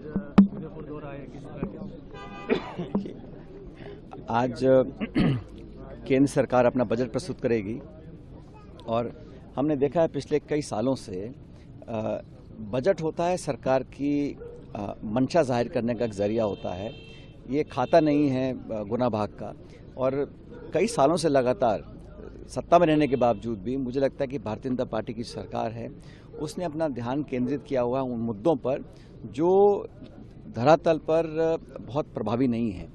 आज उदयपुर दौरा है, किस तरह के? आज केंद्र सरकार अपना बजट प्रस्तुत करेगी और हमने देखा है पिछले कई सालों से बजट होता है सरकार की मंशा जाहिर करने का एक जरिया होता है। ये खाता नहीं है गुना भाग का। और कई सालों से लगातार सत्ता में रहने के बावजूद भी मुझे लगता है कि भारतीय जनता पार्टी की सरकार है उसने अपना ध्यान केंद्रित किया हुआ उन मुद्दों पर जो धरातल पर बहुत प्रभावी नहीं है।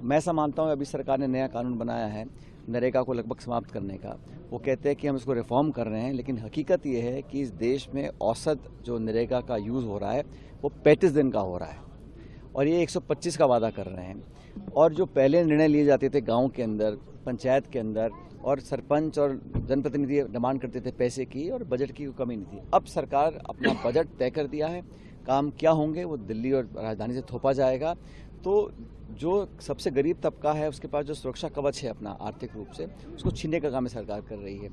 मैं ऐसा मानता हूँ अभी सरकार ने नया कानून बनाया है नरेगा को लगभग समाप्त करने का। वो कहते हैं कि हम इसको रिफॉर्म कर रहे हैं, लेकिन हकीकत ये है कि इस देश में औसत जो नरेगा का यूज़ हो रहा है वो 35 दिन का हो रहा है और ये 125 का वादा कर रहे हैं। और जो पहले निर्णय लिए जाते थे गांव के अंदर, पंचायत के अंदर, और सरपंच और जनप्रतिनिधि डिमांड करते थे पैसे की और बजट की कोई कमी नहीं थी। अब सरकार अपना बजट तय कर दिया है, काम क्या होंगे वो दिल्ली और राजधानी से थोपा जाएगा। तो जो सबसे गरीब तबका है उसके पास जो सुरक्षा कवच है अपना आर्थिक रूप से, उसको छीनने का काम सरकार कर रही है।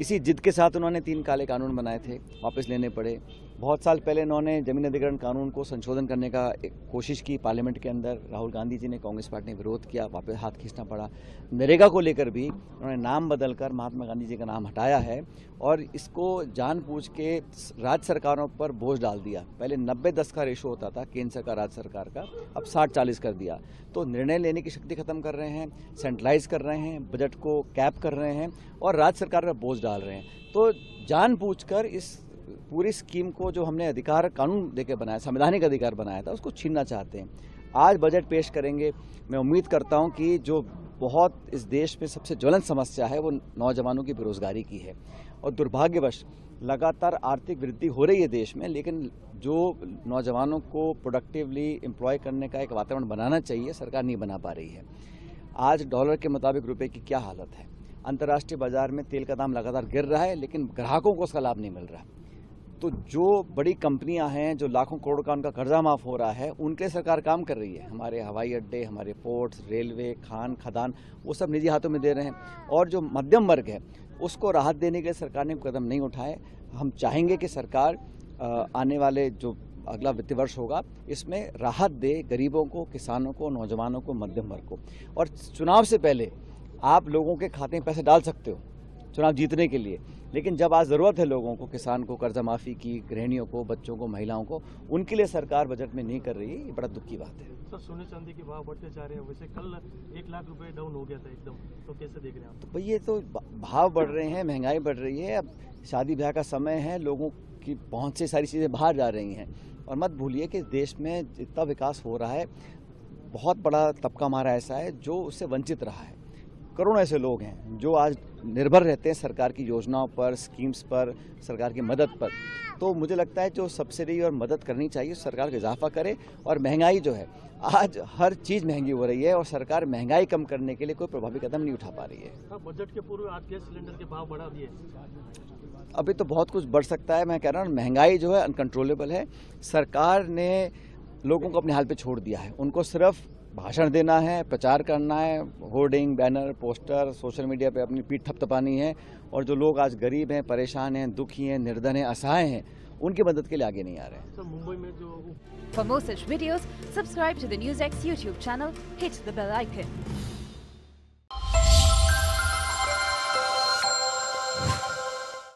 इसी जिद के साथ उन्होंने 3 काले कानून बनाए थे, वापस लेने पड़े। बहुत साल पहले उन्होंने जमीन अधिग्रहण कानून को संशोधन करने का एक कोशिश की पार्लियामेंट के अंदर। राहुल गांधी जी ने, कांग्रेस पार्टी ने विरोध किया, वापस हाथ खींचना पड़ा। नरेगा को लेकर भी उन्होंने नाम बदलकर महात्मा गांधी जी का नाम हटाया है और इसको जानबूझ के राज्य सरकारों पर बोझ डाल दिया। पहले 90-10 का रेशो होता था केंद्र सरकार राज्य सरकार का, अब 60-40 कर दिया। तो निर्णय लेने की शक्ति खत्म कर रहे हैं, सेंट्रलाइज कर रहे हैं, बजट को कैप कर रहे हैं और राज्य सरकार पर बोझ डाल रहे हैं। तो जानबूझकर इस पूरी स्कीम को जो हमने अधिकार कानून देके बनाया, संवैधानिक अधिकार बनाया था, उसको छीनना चाहते हैं। आज बजट पेश करेंगे। मैं उम्मीद करता हूं कि जो बहुत इस देश में सबसे ज्वलंत समस्या है वो नौजवानों की बेरोजगारी की है। और दुर्भाग्यवश लगातार आर्थिक वृद्धि हो रही है देश में, लेकिन जो नौजवानों को प्रोडक्टिवली एम्प्लॉय करने का एक वातावरण बनाना चाहिए सरकार नहीं बना पा रही है। आज डॉलर के मुताबिक रुपए की क्या हालत है। अंतर्राष्ट्रीय बाजार में तेल का दाम लगातार गिर रहा है, लेकिन ग्राहकों को उसका लाभ नहीं मिल रहा। तो जो बड़ी कंपनियां हैं, जो लाखों करोड़ का उनका कर्जा माफ हो रहा है, उनके सरकार काम कर रही है। हमारे हवाई अड्डे, हमारे पोर्ट्स, रेलवे, खान खदान, वो सब निजी हाथों में दे रहे हैं। और जो मध्यम वर्ग है उसको राहत देने के लिए सरकार ने कदम नहीं उठाए। हम चाहेंगे कि सरकार आने वाले जो अगला वित्तीय वर्ष होगा इसमें राहत दे गरीबों को, किसानों को, नौजवानों को, मध्यम वर्ग को। और चुनाव से पहले आप लोगों के खाते में पैसे डाल सकते हो चुनाव जीतने के लिए, लेकिन जब आज ज़रूरत है लोगों को, किसान को, कर्जा माफ़ी की, गृहिणियों को, बच्चों को, महिलाओं को, उनके लिए सरकार बजट में नहीं कर रही है। ये बड़ा दुख की बात है। सर, सोने चांदी के भाव बढ़ते जा रहे हैं, वैसे कल 1 लाख रुपए डाउन हो गया था एकदम, तो कैसे देख रहे हैं आप? तो भाई ये तो भाव बढ़ रहे हैं, महंगाई बढ़ रही है। अब शादी ब्याह का समय है, लोगों की पहुँच से सारी चीज़ें बाहर जा रही हैं। और मत भूलिए कि देश में जितना विकास हो रहा है, बहुत बड़ा तबका हमारा ऐसा है जो उससे वंचित रहा है। करोड़ों ऐसे लोग हैं जो आज निर्भर रहते हैं सरकार की योजनाओं पर, स्कीम्स पर, सरकार की मदद पर। तो मुझे लगता है जो सब्सिडी और मदद करनी चाहिए सरकार को इजाफा करे। और महंगाई जो है, आज हर चीज़ महंगी हो रही है और सरकार महंगाई कम करने के लिए कोई प्रभावी कदम नहीं उठा पा रही है। बजट के पूर्व आज गैस सिलेंडर के भाव बढ़ा दिए। अभी तो बहुत कुछ बढ़ सकता है। मैं कह रहा हूँ महंगाई जो है अनकंट्रोलेबल है। सरकार ने लोगों को अपने हाल पे छोड़ दिया है। उनको सिर्फ भाषण देना है, प्रचार करना है, hoarding, banner, poster, social media पे अपनी पीठ थपथपानी है। और जो लोग आज गरीब हैं, परेशान हैं, दुखी हैं, निर्धन हैं, असहाय हैं, उनकी मदद के लिए आगे नहीं आ रहे हैं। सर, मुंबई में जो For more such videos, subscribe to the NewsX YouTube channel, hit the bell icon.